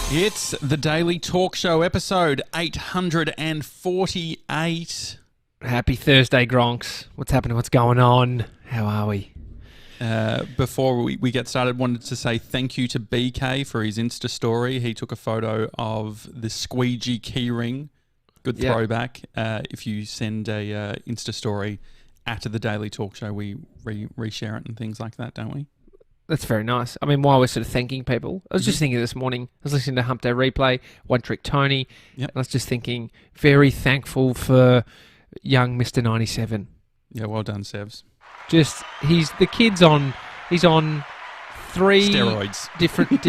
It's the Daily Talk Show, episode 848. Happy Thursday, Gronks. What's happening? What's going on? How are we? Before we get started, wanted to say thank you to BK for his Insta story. He took a photo of the squeegee keyring. Good throwback. If you send a Insta story after the Daily Talk Show, we reshare it and things like that, don't we? That's very nice. I mean, while we're sort of thanking people, I was just thinking this morning, I was listening to Hump Day Replay, One Trick Tony, and I was just thinking, very thankful for young Mr. 97. Yeah, well done, Sevs. Just, he's on 3 Steroids. Different,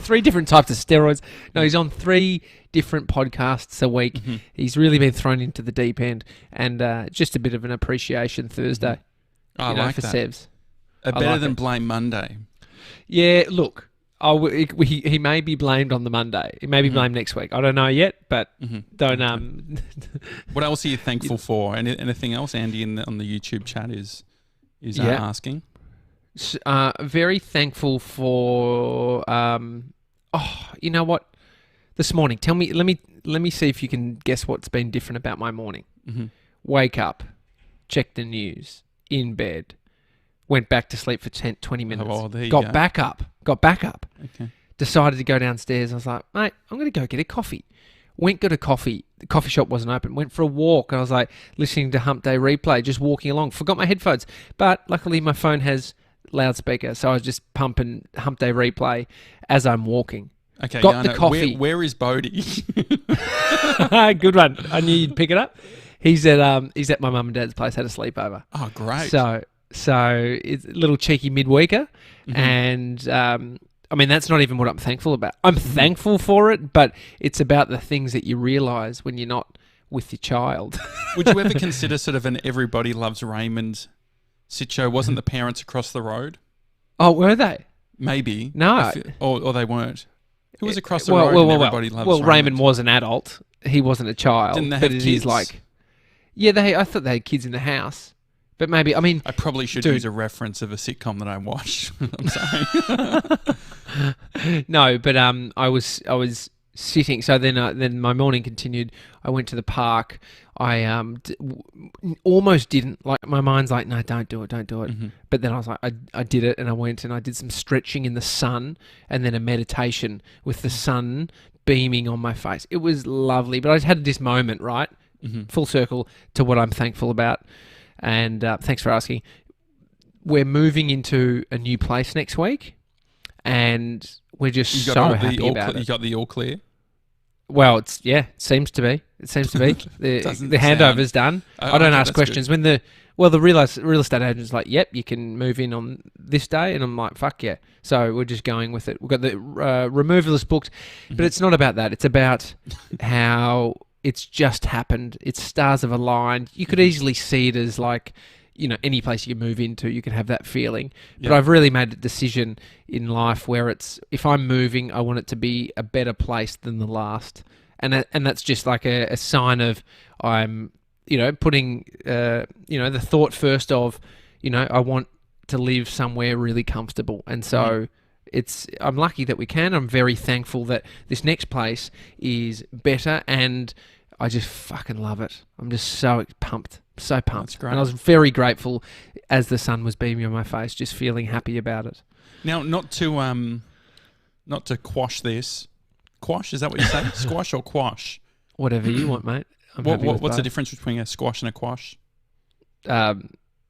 three different types of steroids. No, he's on 3 different podcasts a week. Mm-hmm. He's really been thrown into the deep end, and just a bit of an appreciation Thursday. I like for that. Sevs. Better than Blame Monday. Yeah, look, he may be blamed on the Monday. He may be blamed next week. I don't know yet, but don't... What else are you thankful for? Anything else? Andy on the YouTube chat is asking. Very thankful for... you know what? This morning, let me see if you can guess what's been different about my morning. Mm-hmm. Wake up, check the news, in bed, went back to sleep for 20 minutes. Oh, there you got back up. Okay. Decided to go downstairs. I was like, mate, I'm going to go get a coffee. Got a coffee. The coffee shop wasn't open. Went for a walk. I was like listening to Hump Day Replay, just walking along. Forgot my headphones. But luckily my phone has loudspeaker. So I was just pumping Hump Day Replay as I'm walking. Okay, got the coffee. Where is Bodie? Good one. I knew you'd pick it up. He's at my mum and dad's place. Had a sleepover. Oh, great. So it's a little cheeky midweeker, and I mean that's not even what I'm thankful about. I'm thankful for it, but it's about the things that you realise when you're not with your child. Would you ever consider sort of an Everybody Loves Raymond sitcho? Wasn't the parents across the road? Oh, were they? Maybe. No. Or they weren't. Who was across the road and Everybody Loves Raymond? Well, Raymond was an adult. He wasn't a child. Didn't they have kids? He's like... Yeah, I thought they had kids in the house. But maybe, I mean... I probably should use a reference of a sitcom that I watched. I'm sorry. No, but I was sitting... So then my morning continued. I went to the park. I almost didn't. Like, my mind's like, no, don't do it. Mm-hmm. But then I was like, I did it, and I went and I did some stretching in the sun and then a meditation with the sun beaming on my face. It was lovely. But I had this moment, right? Mm-hmm. Full circle to what I'm thankful about. And thanks for asking. We're moving into a new place next week, and we're just so happy about it. You got the all clear? Well, it seems to be. It seems to be. The handover's done. I don't ask questions. Good. When the real estate agent's like, yep, you can move in on this day, and I'm like, fuck yeah. So we're just going with it. We've got the removalist booked, but it's not about that. It's about how... It's just happened. Its stars have aligned. You could easily see it as like, any place you move into, you can have that feeling. But I've really made a decision in life where if I'm moving, I want it to be a better place than the last. And that's just like a sign of I'm, putting, the thought first of, I want to live somewhere really comfortable. And so... I'm lucky that we can. I'm very thankful that this next place is better, and I just fucking love it. I'm just so pumped. So pumped. That's great. And I was very grateful as the sun was beaming on my face, just feeling happy about it. Now, not to quash this. Quash, is that what you say? Squash or quash? Whatever you want, mate. What's the difference between a squash and a quash?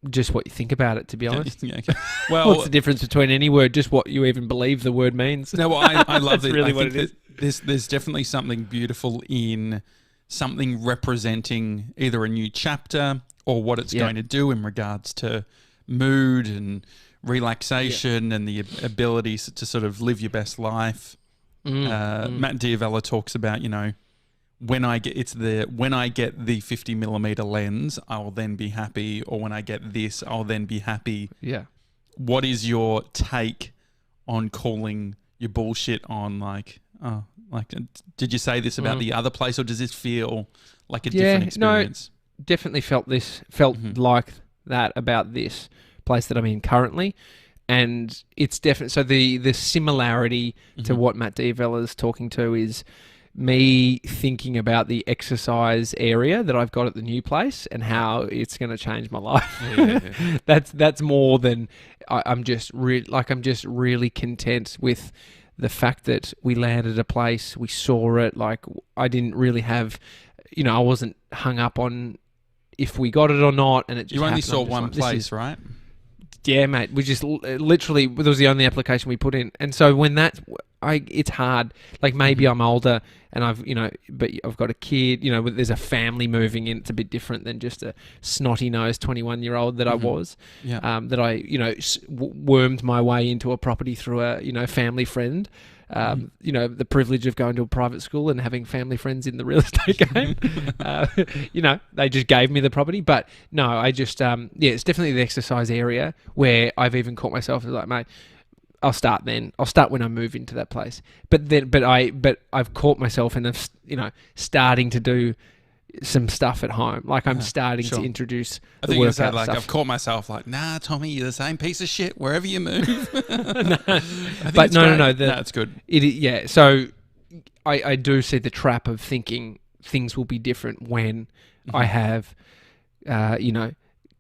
Just what you think about it, to be honest. Yeah, okay. Well, what's the difference between any word? Just what you even believe the word means. No, well, I love it. Really what it is. There's definitely something beautiful in something representing either a new chapter or what it's going to do in regards to mood and relaxation and the ability to sort of live your best life. Matt Diavella talks about, when I get the 50mm lens, I will then be happy, or when I get this, I'll then be happy. Yeah. What is your take on calling your bullshit on did you say this about the other place, or does this feel like a different experience? No, definitely felt like that about this place that I'm in currently. And it's definitely so the similarity to what Matt D'Avella's talking to is me thinking about the exercise area that I've got at the new place and how it's going to change my life. That's more than I'm just really content with the fact that we landed a place, we saw it. Like I didn't really have, I wasn't hung up on if we got it or not. And it just you only saw one place, right? Yeah, mate. We just literally, it was the only application we put in. And so when it's hard. Like maybe I'm older and but I've got a kid, there's a family moving in. It's a bit different than just a snotty-nosed 21-year-old that I was. Yeah. That I, wormed my way into a property through a, family friend. The privilege of going to a private school and having family friends in the real estate game. They just gave me the property. But no, I just, it's definitely the exercise area where I've even caught myself as like, mate, I'll start then. I'll start when I move into that place. But I've caught myself and starting to do some stuff at home. Like I'm starting to introduce the workout stuff. I've caught myself like, nah, Tommy, you're the same piece of shit wherever you move. No. It's good. So I do see the trap of thinking things will be different when I have,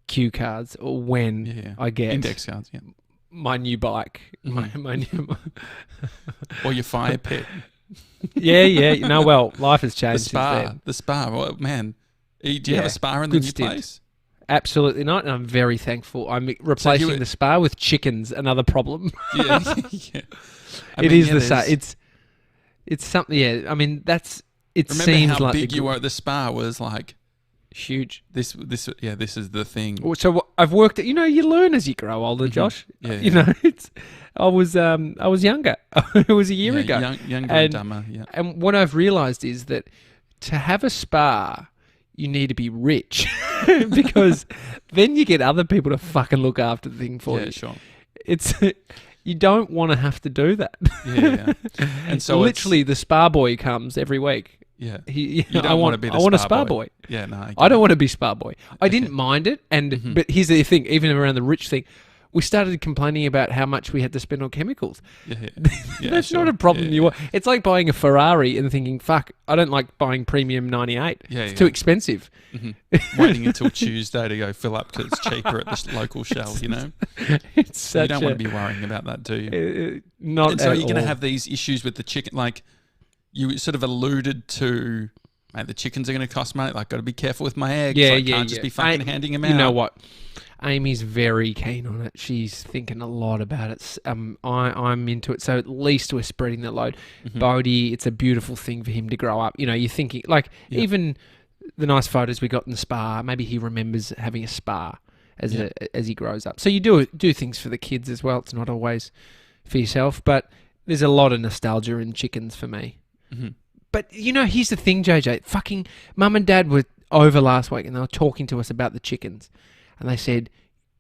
cue cards or when I get index cards. Yeah. My new bike, my new, or your fire pit. Life has changed. The spa. Well, man, do you have a spa in the new place? Absolutely not, and I'm very thankful. I'm replacing the spa with chickens. Another problem. Yeah. It's something. Yeah, I mean that's. It Remember seems how like big you were at the spa was like. Huge. This is the thing. So I've worked. You learn as you grow older, Josh. Yeah. I was younger. It was a year ago. Younger and dumber. Yeah. And what I've realised is that to have a spa, you need to be rich because then you get other people to fucking look after the thing for you. Yeah, sure. It's you don't want to have to do that. Yeah. And so literally, the spa boy comes every week. Yeah, you don't want to be. I want a spa boy. Yeah, no, I don't want to be spa boy. I didn't mind it, but here's the thing: even around the rich thing, we started complaining about how much we had to spend on chemicals. Yeah, that's not a problem. It's like buying a Ferrari and thinking, "Fuck, I don't like buying premium 98. It's too expensive." Waiting until Tuesday to go fill up because it's cheaper at the local Shell. It's you don't want to be worrying about that, do you? Not. And so you're going to have these issues with the chicken, like. You sort of alluded to, mate, the chickens are going to cost money. Like, got to be careful with my eggs. I can't just be fucking handing them out. You know what? Amy's very keen on it. She's thinking a lot about it. I'm into it. So at least we're spreading the load. Bodie, it's a beautiful thing for him to grow up. You're thinking, like, even the nice photos we got in the spa, maybe he remembers having a spa as he grows up. So you do things for the kids as well. It's not always for yourself. But there's a lot of nostalgia in chickens for me. But, here's the thing, JJ. Fucking mum and dad were over last week and they were talking to us about the chickens. And they said,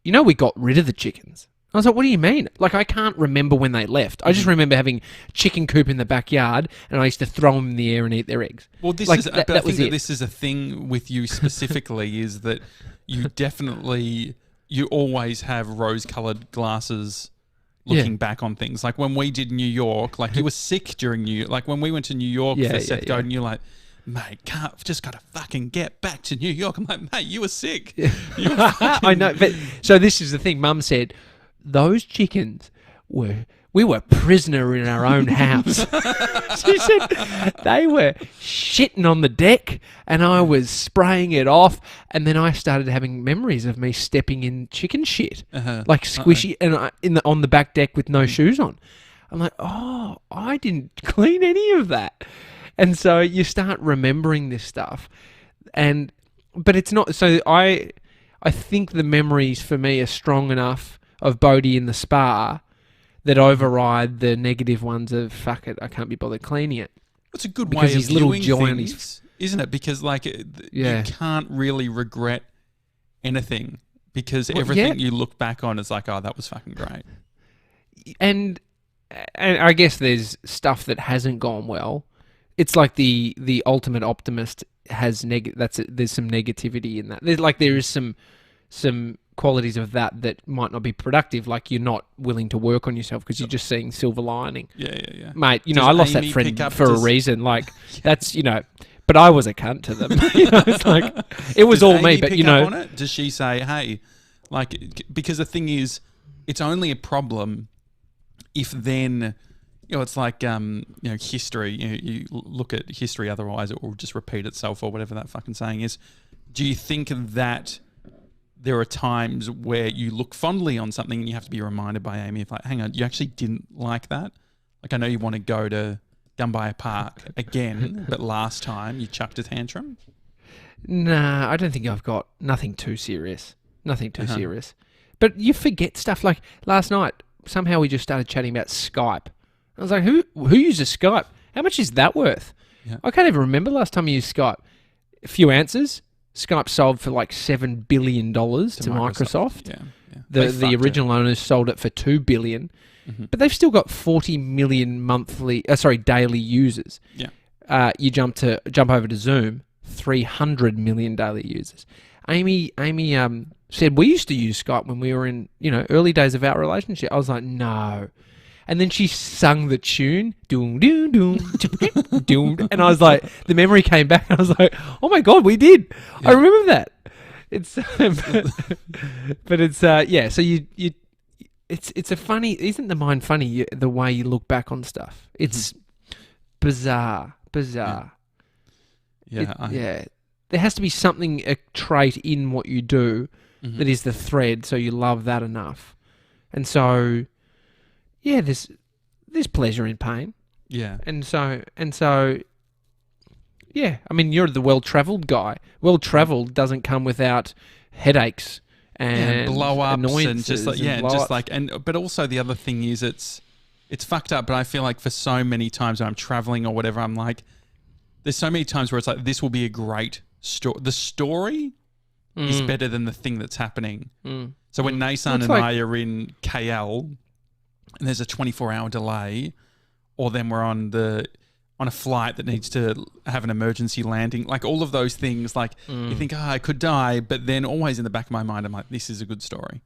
we got rid of the chickens. I was like, what do you mean? Like, I can't remember when they left. I just remember having chicken coop in the backyard and I used to throw them in the air and eat their eggs. Well, I think that this is a thing with you specifically is that you always have rose-coloured glasses looking back on things. Like when we did New York, like you were sick during New York. Like when we went to New York for Seth Godin, you're like, mate, just got to fucking get back to New York. I'm like, mate, you were sick. You were I know. But so this is the thing. Mum said, those chickens we were prisoner in our own house. She said they were shitting on the deck and I was spraying it off. And then I started having memories of me stepping in chicken shit, like squishy and on the back deck with no shoes on. I'm like, oh, I didn't clean any of that. And so you start remembering this stuff. But it's not, so I think the memories for me are strong enough of Bodie in the spa that override the negative ones of, fuck it, I can't be bothered cleaning it. It's a good way of viewing things, isn't it? Because you can't really regret anything because everything you look back on is like, oh, that was fucking great. And I guess there's stuff that hasn't gone well. It's like the ultimate optimist has there's some negativity in that. There is some qualities of that might not be productive, like you're not willing to work on yourself because you're just seeing silver lining. Yeah. Mate, Does I lost Amy that friend pick up- for a does- reason. Like, that's, but I was a cunt to them. It's like, it was Does all Amy me, but pick up on it? Does she say, hey, like, because the thing is, it's only a problem if then, it's like, history. You look at history, otherwise it will just repeat itself or whatever that fucking saying is. Do you think that there are times where you look fondly on something and you have to be reminded by Amy of like, hang on, you actually didn't like that? Like, I know you want to go to Gunbuyer Park again, but last time you chucked a tantrum? Nah, I don't think I've got nothing too serious. Nothing too serious. But you forget stuff. Like last night, somehow we just started chatting about Skype. I was like, who uses Skype? How much is that worth? Yeah. I can't even remember last time you used Skype. A few answers. Skype sold for like $7 billion to Microsoft. Yeah. The original owners sold it for $2 billion. Mm-hmm. But they've still got 40 million daily users. Yeah. You jump over to Zoom, 300 million daily users. Amy said we used to use Skype when we were in, early days of our relationship. I was like, no. And then she sung the tune, doom, doom, doom, doom, and I was like, the memory came back, and I was like, oh my God, we did. Yeah. I remember that. It's, but it's, so it's a funny, isn't the mind funny, the way you look back on stuff? It's bizarre. Yeah. There has to be something, a trait in what you do that is the thread, so you love that enough. And so, yeah, there's pleasure in pain. Yeah. And so, yeah, I mean, you're the well-travelled guy. Well-travelled doesn't come without headaches and blow-ups annoyances but also the other thing is it's fucked up, but I feel like for so many times when I'm traveling or whatever, I'm like, there's so many times where it's like, this will be a great story. The story is better than the thing that's happening. So when Nason and I are in KL and there's a 24-hour delay, or then we're on a flight that needs to have an emergency landing, like all of those things, like you think, I could die, but then always in the back of my mind, I'm like, this is a good story.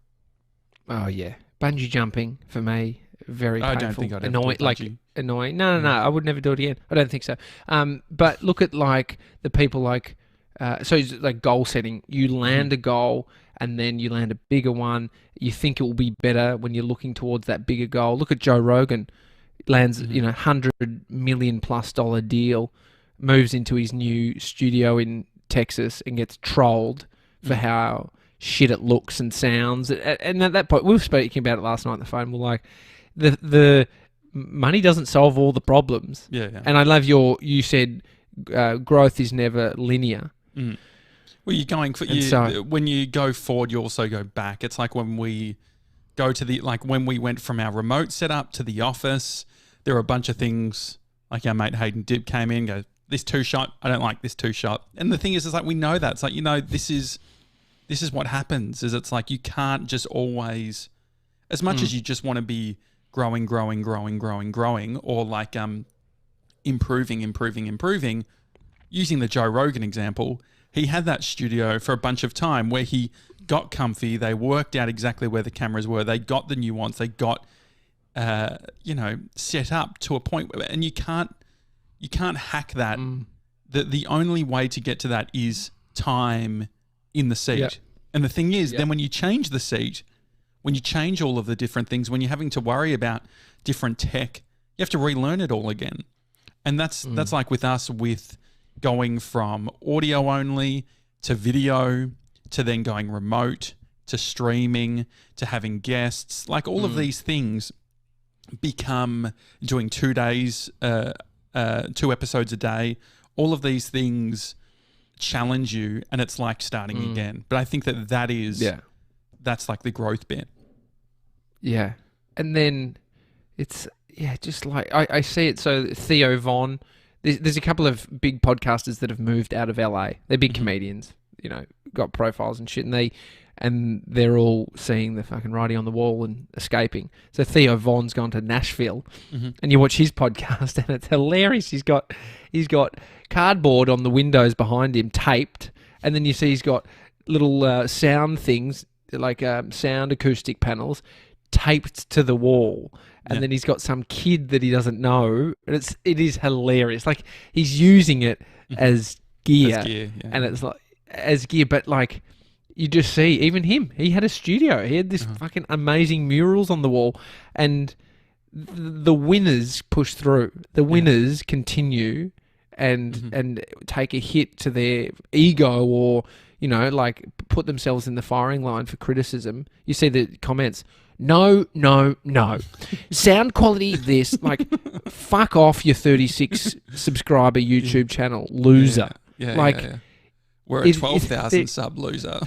Oh yeah, bungee jumping for me, very painful. I don't think I'd ever do bungee. Annoying. No, I would never do it again. I don't think so. But look at like the people like, so it's like goal setting. You land a goal and then you land a bigger one. You think it will be better when you're looking towards that bigger goal. Look at Joe Rogan, lands $100 million+ deal, moves into his new studio in Texas and gets trolled for how shit it looks and sounds. And at that point, we were speaking about it last night on the phone. We're like, the money doesn't solve all the problems. Yeah. And I love you said growth is never linear. Well, you're going for when you go forward, you also go back. It's like when we go to when we went from our remote setup to the office, there were a bunch of things like our mate Hayden Dibb came in, goes, this 2-shot, I don't like this 2-shot. And the thing is, it's like, we know that. It's like, this is what happens, is it's like, you can't just always, as much as you just want to be growing, or like improving. Using the Joe Rogan example, he had that studio for a bunch of time where he got comfy, they worked out exactly where the cameras were, they got the nuance, they got set up to a point where, and you can't hack that. The only way to get to that is time in the seat. Yep. And the thing is, then when you change the seat, when you change all of the different things, when you're having to worry about different tech, you have to relearn it all again. And that's like with us, with going from audio only to video, to then going remote, to streaming, to having guests, like all of these things become doing 2 days, 2 episodes a day. All of these things challenge you, and it's like starting again. But I think that's like the growth bit. Yeah. And then it's, just like, I see it. So Theo Von, there's a couple of big podcasters that have moved out of LA. They're big comedians, got profiles and shit, and they're all seeing the fucking writing on the wall and escaping. So Theo Von's gone to Nashville, and you watch his podcast, and it's hilarious. He's got cardboard on the windows behind him, taped, and then you see he's got little sound things sound acoustic panels taped to the wall, and then he's got some kid that he doesn't know, and it is hilarious. Like, he's using it as gear, and it's like as gear, but like you just see even him. He had a studio. He had this fucking amazing murals on the wall, and the winners push through. The winners continue and take a hit to their ego, or like put themselves in the firing line for criticism. You see the comments. No. Sound quality this. Like, fuck off your 36 subscriber YouTube channel, loser. Yeah. We're a 12,000 sub loser.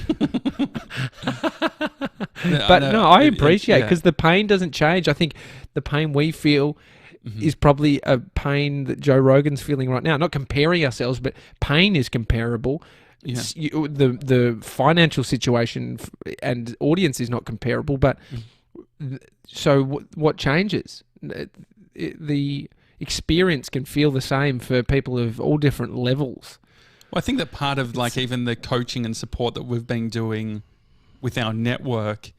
But I appreciate, because the pain doesn't change. I think the pain we feel is probably a pain that Joe Rogan's feeling right now. Not comparing ourselves, but pain is comparable. Yeah. The financial situation and audience is not comparable, but so what changes? The experience can feel the same for people of all different levels. Well, I think that part of even the coaching and support that we've been doing with our network,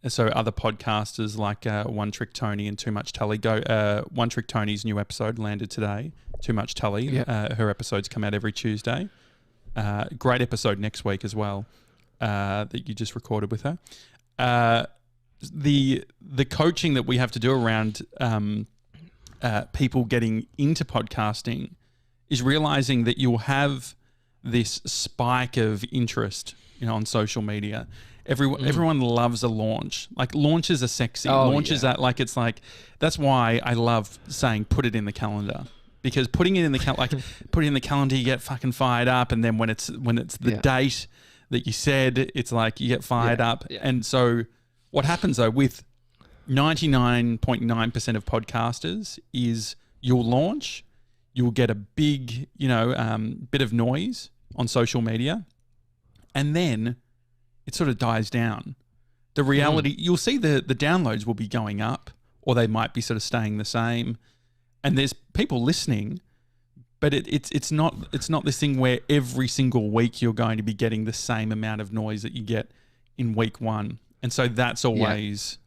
so other podcasters like One Trick Tony and Too Much Tully One Trick Tony's new episode landed today. Too Much Tully, her episodes come out every Tuesday. Great episode next week as well that you just recorded with her. The coaching that we have to do around people getting into podcasting is realizing that you'll have this spike of interest, on social media. Everyone loves a launch. Like, launches are sexy. Launches are that's why I love saying put it in the calendar. Because putting it in the put it in the calendar, you get fucking fired up, and then when it's the date that you said, it's like you get fired up. Yeah. And so what happens though with 99.9% of podcasters is you'll launch, you'll get a big, bit of noise on social media, and then it sort of dies down. The reality, you'll see the downloads will be going up, or they might be sort of staying the same. And there's people listening, but it's not this thing where every single week you're going to be getting the same amount of noise that you get in week one. And so that's always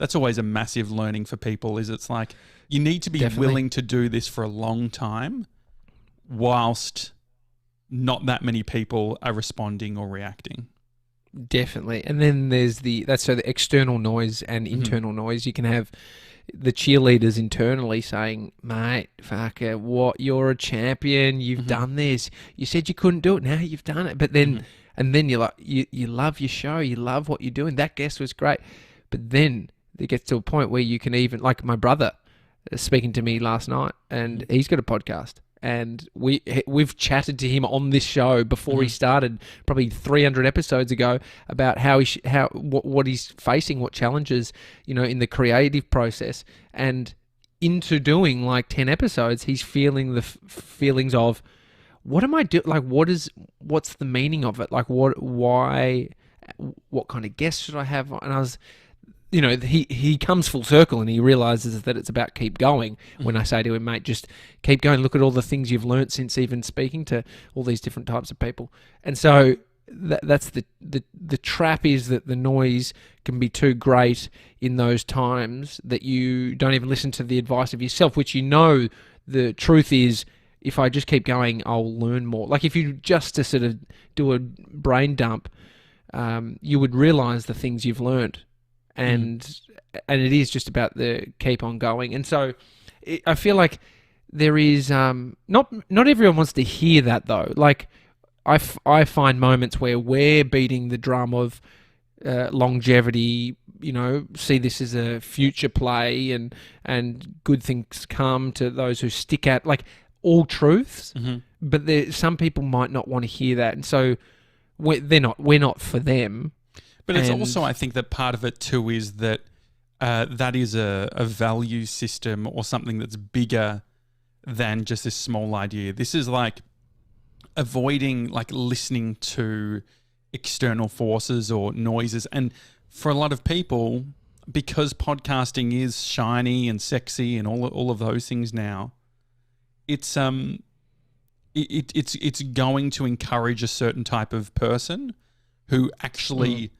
a massive learning for people. Is it's like you need to be willing to do this for a long time, whilst not that many people are responding or reacting. Definitely. And then there's the external noise and internal noise. You can have the cheerleaders internally saying, mate, fucker, what, you're a champion, you've done this. You said you couldn't do it, now you've done it. But then and then you're like, you love your show, you love what you're doing. That guest was great. But then it gets to a point where you can even, like my brother speaking to me last night, and he's got a podcast. And we've chatted to him on this show before he started, probably 300 episodes ago, about what he's facing, what challenges, in the creative process. And into doing like 10 episodes, he's feeling the feelings of, what am I doing? Like, what's the meaning of it? Like, what kind of guests should I have? And I was, he comes full circle, and he realizes that it's about keep going. When I say to him, mate, just keep going. Look at all the things you've learnt since even speaking to all these different types of people. And so that's the trap, is that the noise can be too great in those times that you don't even listen to the advice of yourself, which the truth is, if I just keep going, I'll learn more. Like, if you just to sort of do a brain dump, you would realize the things you've learned. And it is just about the keep on going. And so I feel like there is not everyone wants to hear that though. Like I find moments where we're beating the drum of longevity, see this as a future play, and good things come to those who stick at, like, all truths. But some people might not want to hear that, and so we're not for them. But it's also, I think, that part of it too is that that is a value system, or something that's bigger than just this small idea. This is like avoiding listening to external forces or noises. And for a lot of people, because podcasting is shiny and sexy and all of those things now, it's going to encourage a certain type of person who actually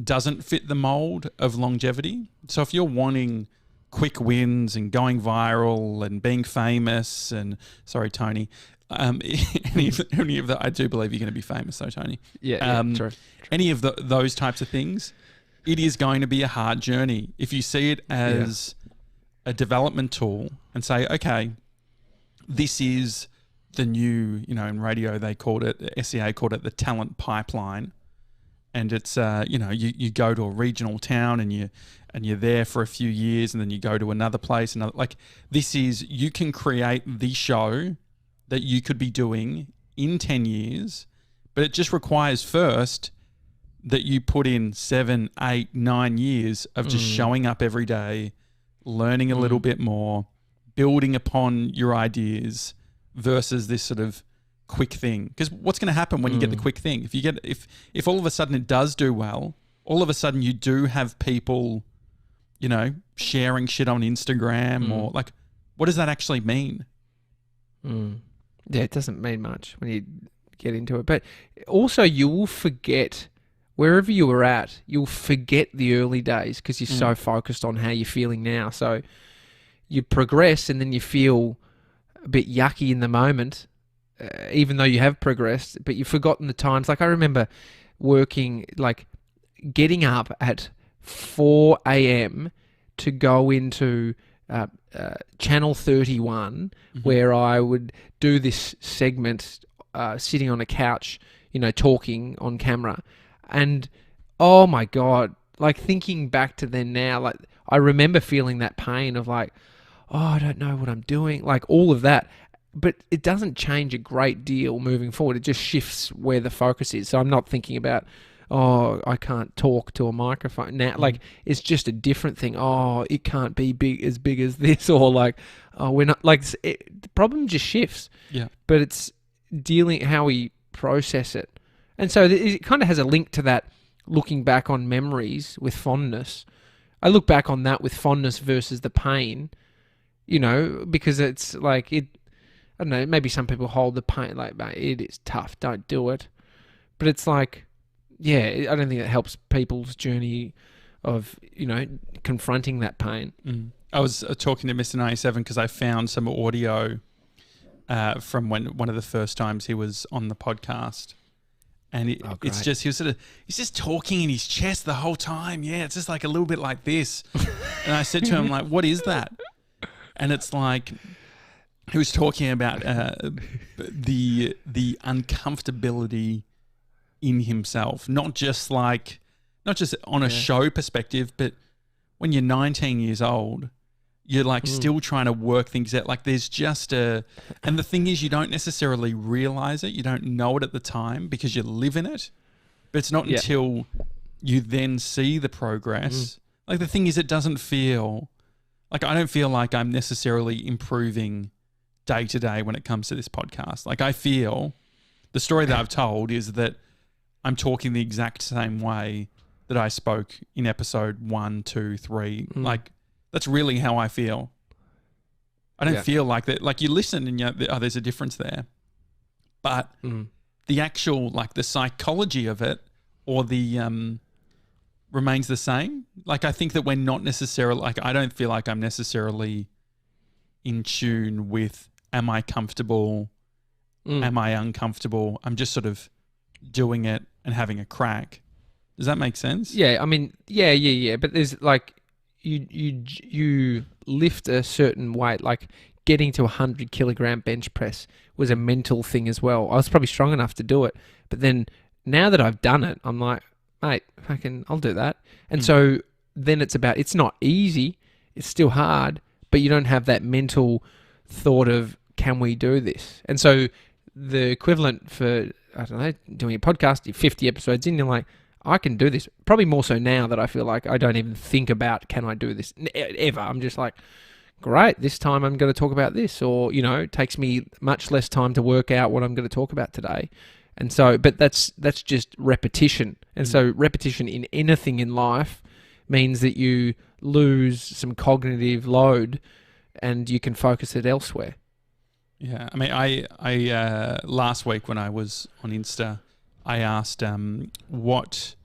doesn't fit the mold of longevity. So if you're wanting quick wins and going viral and being famous and, sorry, Tony, any of that, I do believe you're going to be famous though, Tony. True. Any of those types of things, it is going to be a hard journey. If you see it as a development tool and say, okay, this is the new, in radio they called it, SEA called it the talent pipeline. And it's, you go to a regional town and you're there for a few years and then you go to another place. You can create the show that you could be doing in 10 years, but it just requires first that you put in 7, 8, 9 years of just showing up every day, learning a little bit more, building upon your ideas versus this sort of quick thing. Because what's going to happen when you get the quick thing? If all of a sudden it does do well, all of a sudden you do have people, sharing shit on Instagram or what does that actually mean? Yeah, it doesn't mean much when you get into it. But also you will forget, wherever you were at, you'll forget the early days because you're so focused on how you're feeling now. So you progress and then you feel a bit yucky in the moment, even though you have progressed, but you've forgotten the times. Like I remember working, getting up at 4 a.m. to go into Channel 31, where I would do this segment sitting on a couch, talking on camera. And, oh my God, thinking back to then now, I remember feeling that pain of oh, I don't know what I'm doing, all of that. But it doesn't change a great deal moving forward. It just shifts where the focus is. So I'm not thinking about, oh, I can't talk to a microphone now. It's just a different thing. Oh, it can't be as big as this, or oh, we're not the problem just shifts. Yeah. But it's dealing how we process it, and so it kind of has a link to that. Looking back on memories with fondness, I look back on that with fondness versus the pain. Because it's it. I don't know. Maybe some people hold the pain it is tough. Don't do it. But it's I don't think it helps people's journey of, confronting that pain. I was talking to Mr. 97 because I found some audio from one of the first times he was on the podcast. And it's just, he's just talking in his chest the whole time. Yeah, it's just a little bit like this. And I said to him, what is that? And it's he was talking about the uncomfortability in himself, not just on a show perspective, but when you're 19 years old, you're still trying to work things out. There's just and the thing is, you don't necessarily realize it. You don't know it at the time because you live in it, but it's not until you then see the progress. The thing is, it doesn't feel I don't feel like I'm necessarily improving day to day when it comes to this podcast. I feel the story that I've told is that I'm talking the exact same way that I spoke in episode 1, 2, 3. That's really how I feel. I don't feel like that. You listen and there's a difference there. But the actual, the psychology of it or the remains the same. I think that we're not necessarily, I don't feel like I'm necessarily in tune with, am I comfortable? Am I uncomfortable? I'm just sort of doing it and having a crack. Does that make sense? Yeah, I mean, yeah. But there's you lift a certain weight, getting to 100 kilogram bench press was a mental thing as well. I was probably strong enough to do it, but then now that I've done it, I'm mate, I'll do that. And so then it's not easy, it's still hard, but you don't have that mental thought of, can we do this? And so the equivalent for, I don't know, doing a podcast, you're 50 episodes in, you're I can do this. Probably more so now that I feel I don't even think about, can I do this ever? I'm just great, this time I'm going to talk about this. Or, it takes me much less time to work out what I'm going to talk about today. And so, but that's just repetition. And so repetition in anything in life means that you lose some cognitive load and you can focus it elsewhere. Yeah. I mean, I last week when I was on Insta, I asked what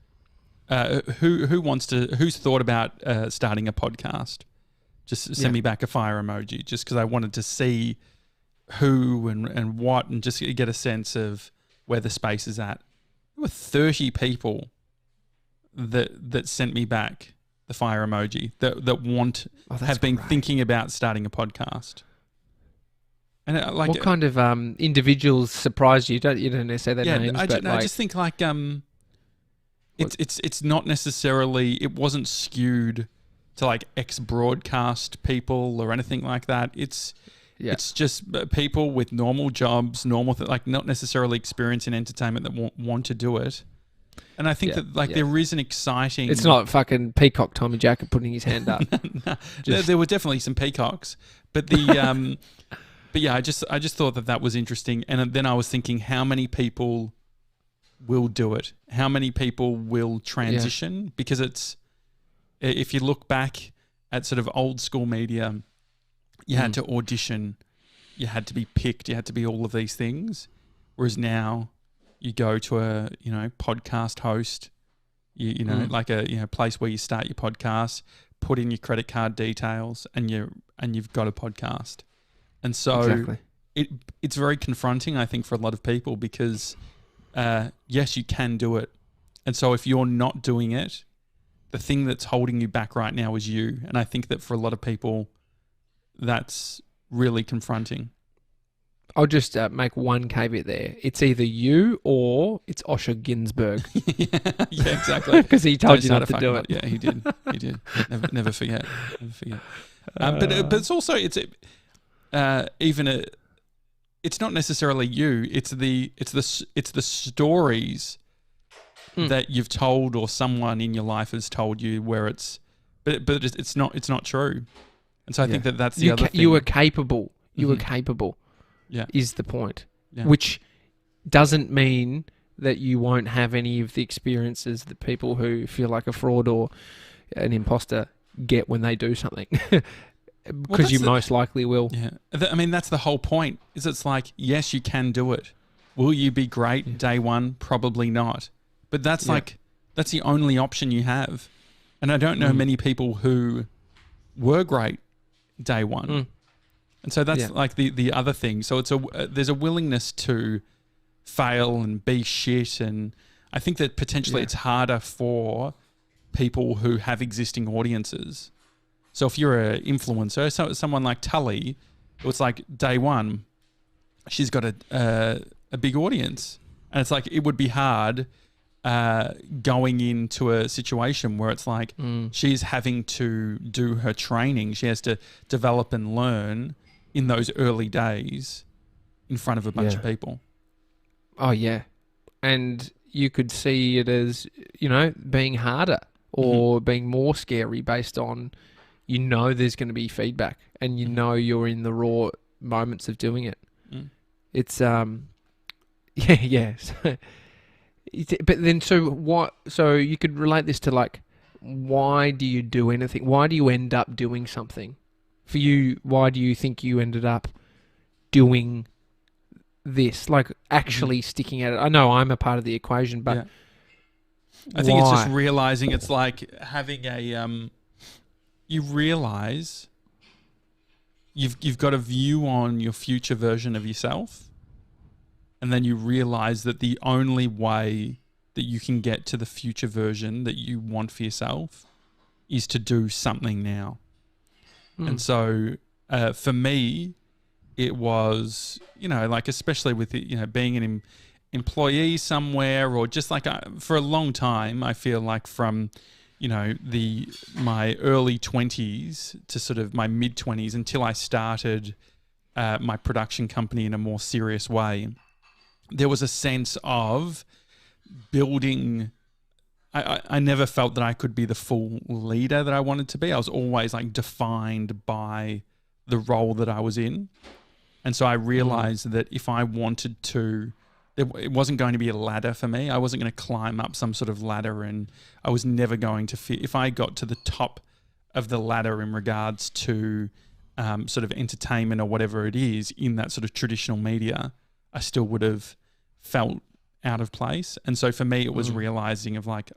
who's thought about starting a podcast? Just send me back a fire emoji, just because I wanted to see who and what, and just get a sense of where the space is at. There were 30 people that sent me back the fire emoji that have been thinking about starting a podcast. And what kind of individuals surprised you? You don't necessarily say their names. I just think like it's not necessarily, it wasn't skewed to like ex-broadcast people or anything like that. It's just people with normal jobs, like not necessarily experience in entertainment that want to do it. And I think that there is an exciting... It's not fucking Peacock Tommy Jackett putting his hand up. No, there were definitely some peacocks, but the but yeah, I just thought that was interesting. And then I was thinking, how many people will do it? How many people will transition? Yeah. Because it's, if you look back at sort of old school media, you had to audition, you had to be picked, you had to be all of these things. Whereas now you go to a, podcast host, like a, place where you start your podcast, put in your credit card details, and you've got a podcast. And so it's very confronting, I think, for a lot of people because, yes, you can do it. And so if you're not doing it, the thing that's holding you back right now is you. And I think that for a lot of people, that's really confronting. I'll just make one caveat there. It's either you or it's Osher Ginsburg. Yeah, exactly. Because he told you not to do it. Yeah, he did. He did. Never forget. Never forget. But it's also it's not necessarily you. It's the stories that you've told or someone in your life has told you where but it's not true. And so I think that's the other thing. You were capable. You were capable. Yeah. Is the point. Yeah. Which doesn't mean that you won't have any of the experiences that people who feel like a fraud or an imposter get when they do something. Because you most likely will. Yeah. I mean, that's the whole point. Is it's like, yes, you can do it. Will you be great day one? Probably not. But that's that's the only option you have. And I don't know many people who were great day one. And so that's like the other thing. So it's there's a willingness to fail and be shit. And I think that potentially it's harder for people who have existing audiences. So if you're an influencer, someone like Tully, it's like day one, she's got a big audience. And it's like, it would be hard going into a situation where it's like she's having to do her training. She has to develop and learn in those early days in front of a bunch of people. Oh, yeah. And you could see it as, being harder or being more scary based on, there's going to be feedback and you're in the raw moments of doing it. It's, but then so you could relate this to like, why do you do anything? Why do you end up doing something? For you, why do you think you ended up doing this? Like actually sticking at it? I know I'm a part of the equation, but I think it's just realizing it's like having a you realize you've got a view on your future version of yourself, and then you realize that the only way that you can get to the future version that you want for yourself is to do something now. And so for me, it was, like especially with, being an employee somewhere or just like for a long time, I feel like from, my early 20s to sort of my mid 20s until I started my production company in a more serious way, there was a sense of building. I never felt that I could be the full leader that I wanted to be. I was always like defined by the role that I was in. And so I realized that if I wanted to, it wasn't going to be a ladder for me. I wasn't going to climb up some sort of ladder, and I was never going to fit. If I got to the top of the ladder in regards to sort of entertainment or whatever it is in that sort of traditional media, I still would have felt out of place. And so for me, it was realizing of like,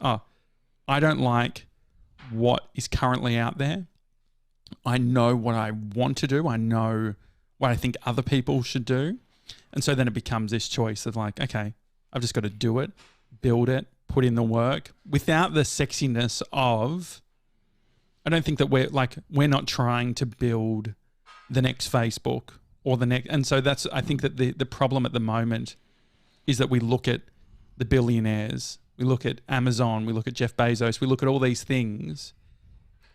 I don't like what is currently out there. I know what I want to do. I know what I think other people should do. And so then it becomes this choice of like, okay, I've just got to do it, build it, put in the work without the sexiness of, I don't think that we're not trying to build the next Facebook or the next. And so I think that the problem at the moment is that we look at the billionaires, we look at Amazon, we look at Jeff Bezos, we look at all these things,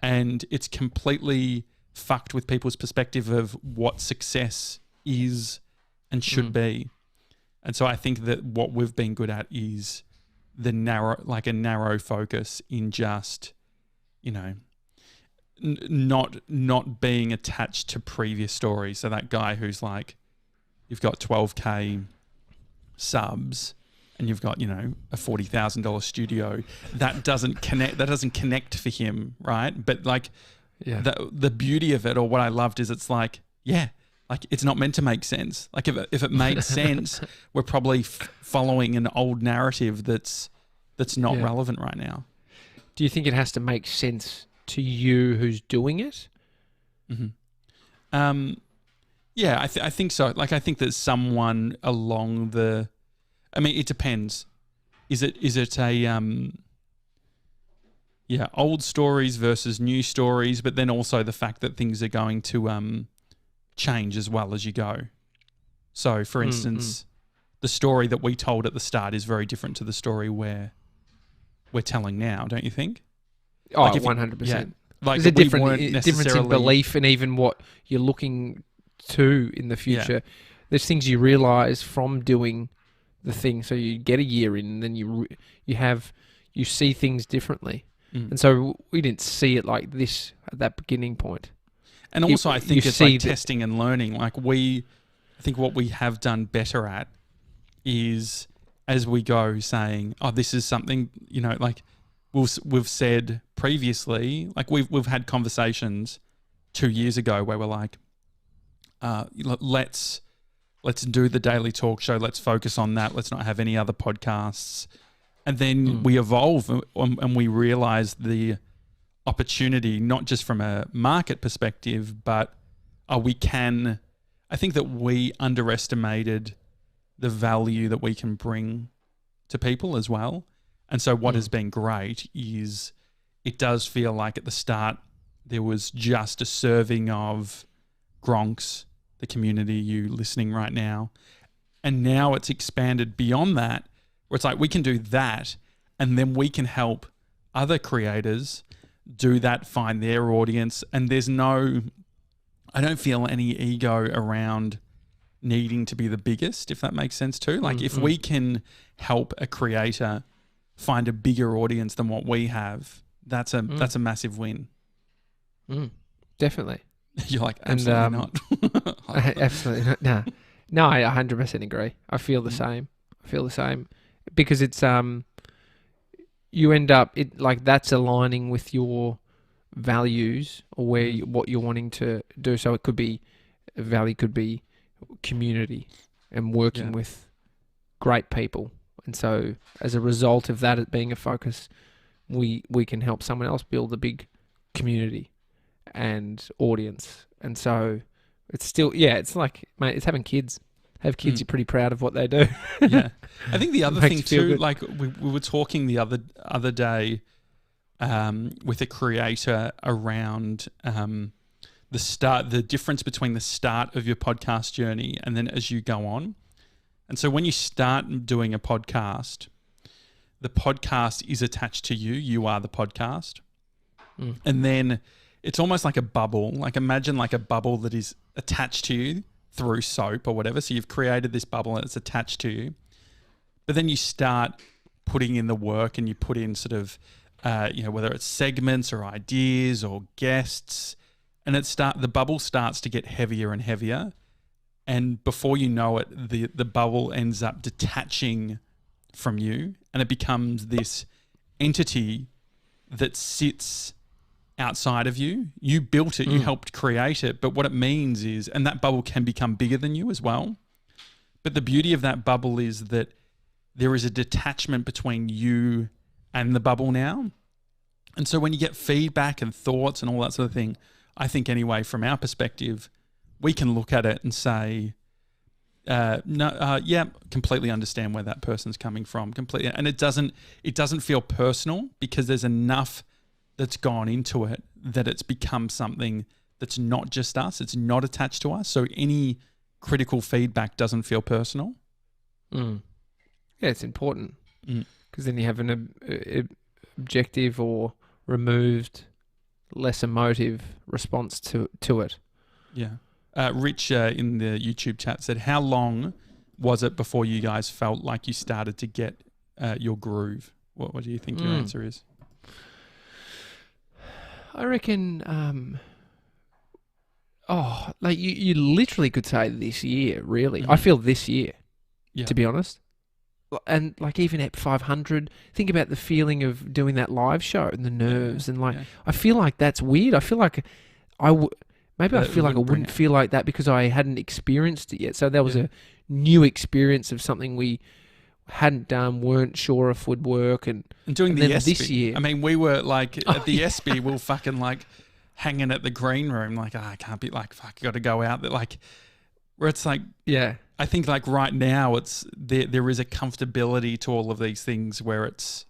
and it's completely fucked with people's perspective of what success is and should be. And so I think that what we've been good at is a narrow focus in just, not being attached to previous stories. So that guy who's like, you've got 12K subs and you've got, a $40,000 studio, that doesn't connect for him, right? But the beauty of it, or what I loved, is it's like, it's not meant to make sense. Like if it made sense, we're probably following an old narrative that's not relevant right now. Do you think it has to make sense to you who's doing it? Mm-hmm. I think so. Like I think that someone along the, it depends. Is it a old stories versus new stories, but then also the fact that things are going to change as well as you go. So, for instance, the story that we told at the start is very different to the story we're telling now, don't you think? Oh, 100%. Like there's a difference in belief and even what you're looking to in the future. Yeah. There's things you realise from doing the thing. So you get a year in, and then you see things differently. And so we didn't see it like this at that beginning point. And also, I think it's like testing and learning. Like I think what we have done better at is, as we go, saying, "Oh, this is something," like we've said previously. Like we've had conversations 2 years ago where we're like, let's do the daily talk show. Let's focus on that. Let's not have any other podcasts. And then we evolve and we realize the opportunity, not just from a market perspective, but I think that we underestimated the value that we can bring to people as well. And so what has been great is it does feel like at the start there was just a serving of Gronks, the community, you listening right now. And now it's expanded beyond that, where it's like we can do that, and then we can help other creators do that, find their audience. And I don't feel any ego around needing to be the biggest, if that makes sense too. Like if we can help a creator find a bigger audience than what we have, that's a massive win. Definitely. You're like, absolutely not. Absolutely not. No, I 100% agree. I feel the same. Because it's you end up that's aligning with your values or what you're wanting to do. So it could be community and working with great people. And so as a result of that being a focus, we can help someone else build a big community and audience. And so it's still, it's like, mate, it's having kids. Have kids, you're pretty proud of what they do. Yeah. I think the other thing too, like we were talking the other day with a creator around the difference between the start of your podcast journey and then as you go on. And so when you start doing a podcast, the podcast is attached to you. You are the podcast. And then it's almost like a bubble. Like imagine like a bubble that is attached to you through soap or whatever. So you've created this bubble and it's attached to you. But then you start putting in the work and you put in sort of, whether it's segments or ideas or guests, and the bubble starts to get heavier and heavier. And before you know it, the bubble ends up detaching from you and it becomes this entity that sits outside of you. You built it, you helped create it, but what it means is, and that bubble can become bigger than you as well. But the beauty of that bubble is that there is a detachment between you and the bubble now. And so when you get feedback and thoughts and all that sort of thing, I think anyway, from our perspective, we can look at it and say, completely understand where that person's coming from, completely. And it doesn't feel personal because there's enough that's gone into it that it's become something that's not just us. It's not attached to us. So any critical feedback doesn't feel personal. Yeah, it's important because then you have an objective or removed, less emotive response to it. Yeah. Rich in the YouTube chat said, how long was it before you guys felt like you started to get your groove? What do you think your answer is? I reckon, like you literally could say this year, really. I feel this year, to be honest. And like even at 500, think about the feeling of doing that live show and the nerves and I feel like that's weird. I feel like I wouldn't feel like that because I hadn't experienced it yet. So that was a new experience of something we hadn't done, weren't sure if would work. And doing and the then SB. this year, I mean, we were like at the SB, we were fucking like hanging at the green room, like, I can't be like, fuck, got to go out there. Like, where it's like, I think like right now it's there is a comfortability to all of these things where it's,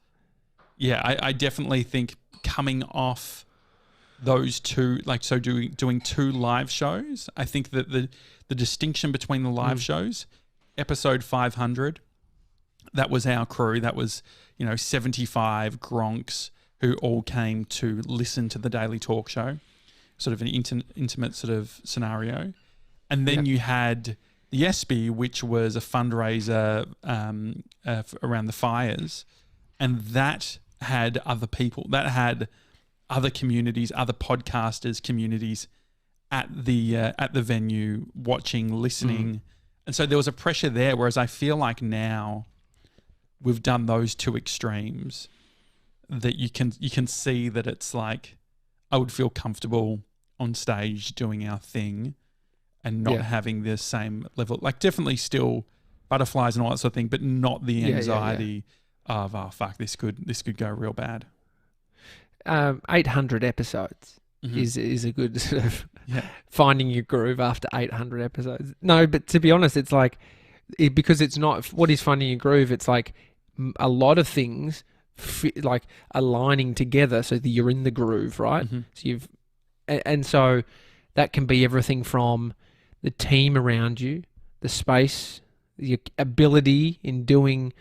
I definitely think coming off those two, like, so doing two live shows, I think that the distinction between the live shows, episode 500, that was our crew, that was 75 Gronks who all came to listen to the daily talk show, sort of an intimate sort of scenario. And then you had the ESPY, which was a fundraiser around the fires, and that had other people, that had other communities, other podcasters, communities at the venue, watching, listening, and so there was a pressure there. Whereas I feel like now we've done those two extremes, that you can see that it's like I would feel comfortable on stage doing our thing and not having the same level, like definitely still butterflies and all that sort of thing, but not the anxiety of, oh fuck, this could go real bad. 800 episodes is a good sort of finding your groove after 800 episodes. No, but to be honest, it's like, because it's not what is finding your groove, it's like a lot of things like aligning together so that you're in the groove, right? So so that can be everything from the team around you, the space, your ability in doing,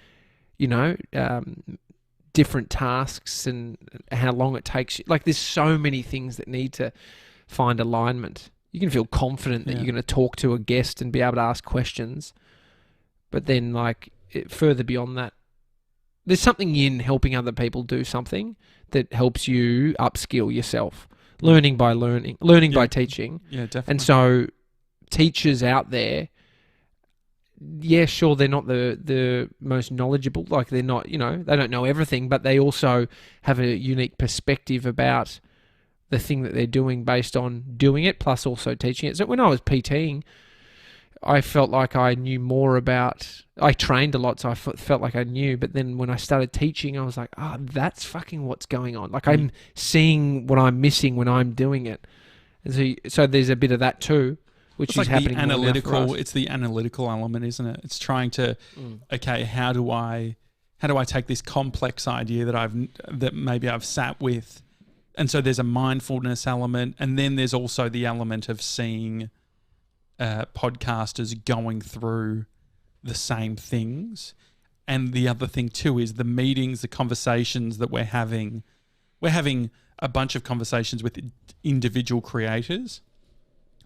different tasks and how long it takes you. Like, there's so many things that need to find alignment. You can feel confident that you're going to talk to a guest and be able to ask questions, but then further beyond that, there's something in helping other people do something that helps you upskill yourself. Learning by by teaching. Yeah, definitely. And so teachers out there, sure, they're not the most knowledgeable. Like, they're not, they don't know everything, but they also have a unique perspective about the thing that they're doing based on doing it, plus also teaching it. So when I was PTing, I felt like I knew more about, I trained a lot, so I felt like I knew, but then when I started teaching, I was like, that's fucking what's going on. Like, I'm seeing what I'm missing when I'm doing it. And so there's a bit of that too, which is like happening. It's the analytical element, isn't it? It's trying to, okay, how do I take this complex idea that maybe I've sat with, and so there's a mindfulness element, and then there's also the element of seeing podcasters going through the same things. And the other thing too is the meetings, the conversations that we're having. We're having a bunch of conversations with individual creators,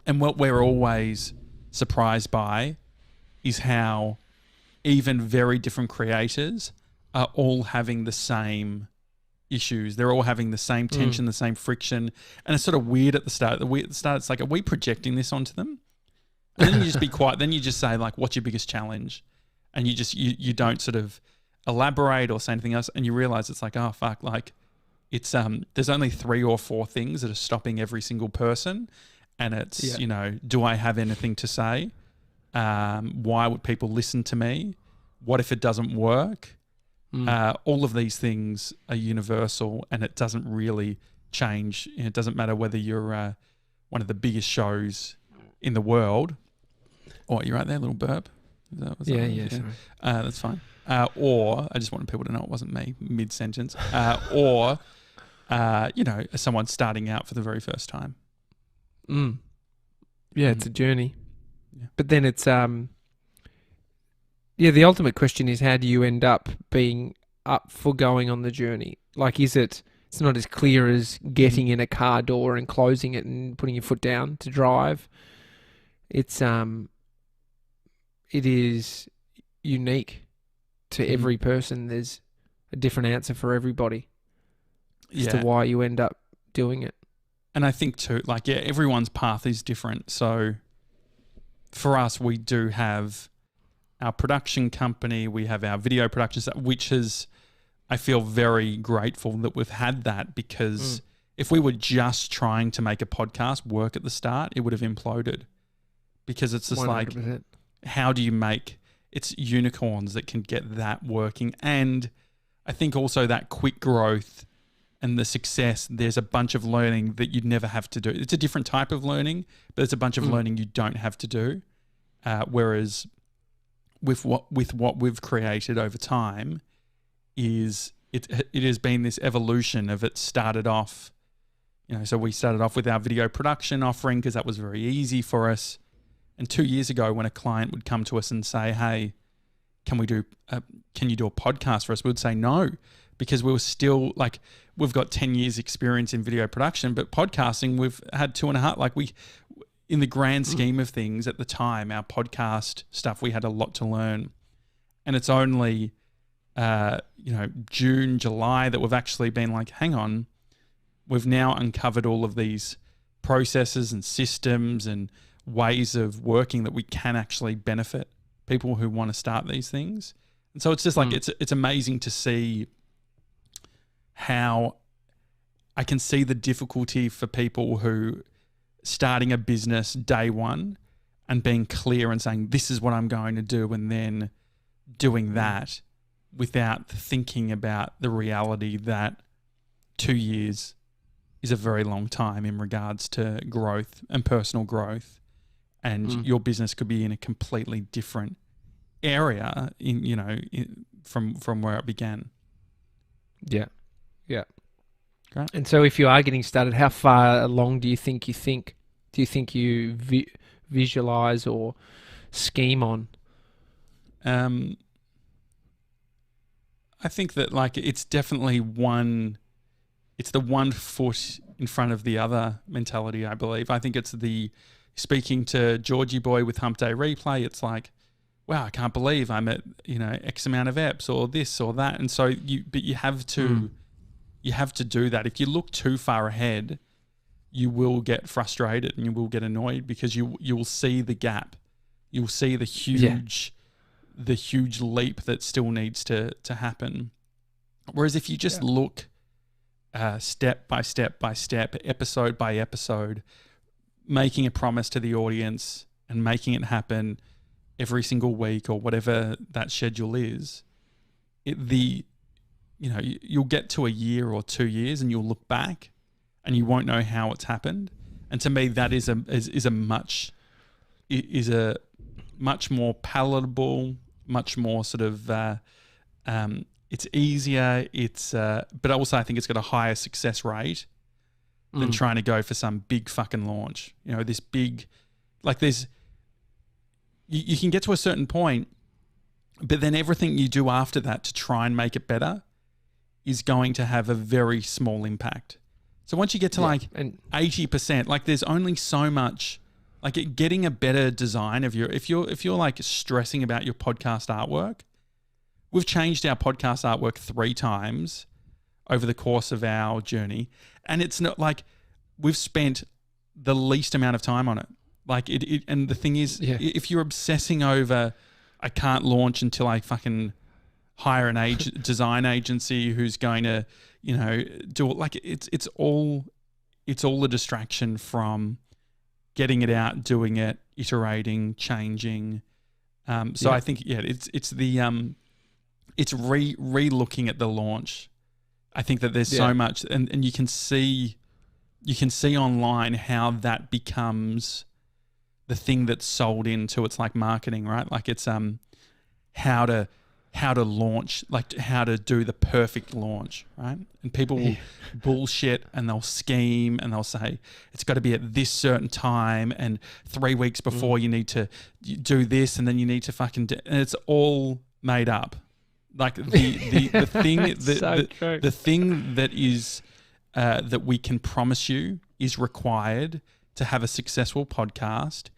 and what we're always surprised by is how even very different creators are all having the same issues. They're all having the same tension, the same friction, and it's sort of weird at the start. At the start, it's like, are we projecting this onto them? And then you just be quiet. Then you just say, like, what's your biggest challenge? And you just, you don't sort of elaborate or say anything else. And you realize it's like, oh, fuck, like, it's, there's only 3 or 4 things that are stopping every single person. And it's, do I have anything to say? Why would people listen to me? What if it doesn't work? All of these things are universal, and it doesn't really change. It doesn't matter whether you're one of the biggest shows in the world. Oh, you right there, little burp? Yeah. Sorry. That's fine. Or I just wanted people to know it wasn't me mid-sentence. Or someone starting out for the very first time. Yeah, it's a journey. Yeah. But then it's the ultimate question is, how do you end up being up for going on the journey? Like, it's not as clear as getting in a car door and closing it and putting your foot down to drive. It is unique to every person. There's a different answer for everybody as to why you end up doing it. And I think too, everyone's path is different. So for us, we do have our production company, we have our video production stuff, which is, I feel very grateful that we've had that, because if we were just trying to make a podcast work at the start, it would have imploded, because it's just 100%. How do you make it's unicorns that can get that working? And I think also that quick growth and the success, there's a bunch of learning that you'd never have to do. It's a different type of learning, but it's a bunch of learning you don't have to do. Whereas with what we've created over time is it has been this evolution of, it started off, so we started off with our video production offering because that was very easy for us. And 2 years ago, when a client would come to us and say, "Hey, can you do a podcast for us?" We'd say no, because we were still we've got 10 years experience in video production, but podcasting we've had 2.5. In the grand scheme of things at the time, our podcast stuff, we had a lot to learn. And it's only, June, July that we've actually been hang on, we've now uncovered all of these processes and systems and ways of working that we can actually benefit people who want to start these things. And so it's just it's amazing to see how I can see the difficulty for people who starting a business day one and being clear and saying, this is what I'm going to do, and then doing that without thinking about the reality that 2 years is a very long time in regards to growth and personal growth. And your business could be in a completely different area from where it began. Yeah. Great. And so if you are getting started, how far along do you think? Do you think you visualize or scheme on? I think that it's definitely it's the 1 foot in front of the other mentality, I believe. I think it's speaking to Georgie Boy with Hump Day Replay, it's wow, I can't believe I'm at, X amount of eps or this or that. And so you have to do that. If you look too far ahead, you will get frustrated and you will get annoyed, because you will see the gap. You'll see the huge leap that still needs to happen. Whereas if you just look step by step by step, episode by episode, making a promise to the audience and making it happen every single week or whatever that schedule is, you'll get to a year or 2 years and you'll look back and you won't know how it's happened. And to me, that is a much more palatable, much more sort of it's easier. But also I think it's got a higher success rate than trying to go for some big fucking launch. This big, you can get to a certain point, but then everything you do after that to try and make it better is going to have a very small impact. So once you get to 80%, there's only so much, getting a better design of if you're stressing about your podcast artwork, we've changed our podcast artwork 3 times over the course of our journey. And it's not we've spent the least amount of time on it. And the thing is, if you're obsessing over, I can't launch until I fucking hire an design agency who's going to, do it. It's all a distraction from getting it out, doing it, iterating, changing. I think, it's it's re-looking at the launch. I think that there's so much, and you can see online how that becomes the thing that's sold into. It's like marketing, right? Like it's how to launch, like how to do the perfect launch, right? And people will bullshit and they'll scheme and they'll say it's got to be at this certain time and 3 weeks before you need to do this and then you need to fucking do, and it's all made up. Like the thing the thing that is that we can promise you is required to have a successful podcast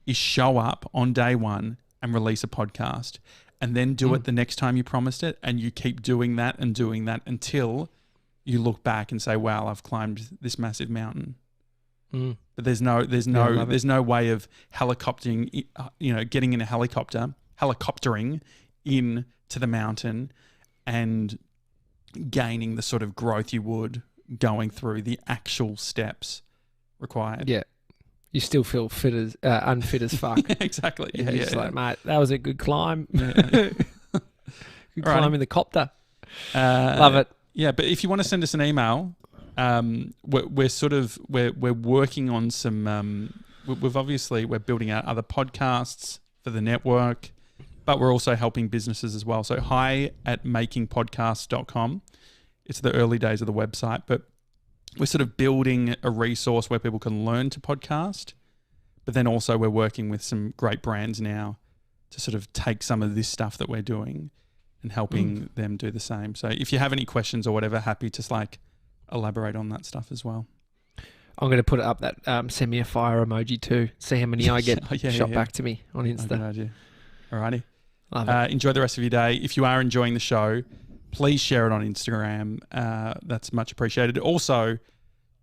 is show up on day one and release a podcast, and then do it the next time you promised it, and you keep doing that until you look back and say, "Wow, I've climbed this massive mountain." But there's no way of helicoptering, getting in a helicoptering in to the mountain and gaining the sort of growth you would going through the actual steps required. Yeah. You still feel unfit as fuck. Exactly. You're just like, mate, that was a good climb. Good climb in the copter. Love it. Yeah, but if you want to send us an email, we're working on some. We're building out other podcasts for the network, but we're also helping businesses as well. So hi@makingpodcasts.com. It's the early days of the website, but we're sort of building a resource where people can learn to podcast, but then also we're working with some great brands now to sort of take some of this stuff that we're doing and helping them do the same. So if you have any questions or whatever, happy to like elaborate on that stuff as well. I'm going to put up that send me a fire emoji too. See how many I get shot back to me on Insta. Good idea. Alrighty. Love it. Enjoy the rest of your day. If you are enjoying the show, please share it on Instagram. That's much appreciated. Also,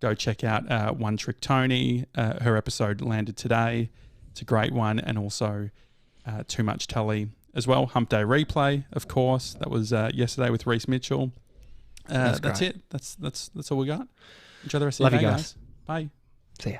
go check out One Trick Tony. Her episode landed today. It's a great one. And also Too Much Telly as well. Hump Day Replay, of course. That was yesterday with Reese Mitchell. That's it. That's all we got. Enjoy the rest of your day, guys. Bye. See ya.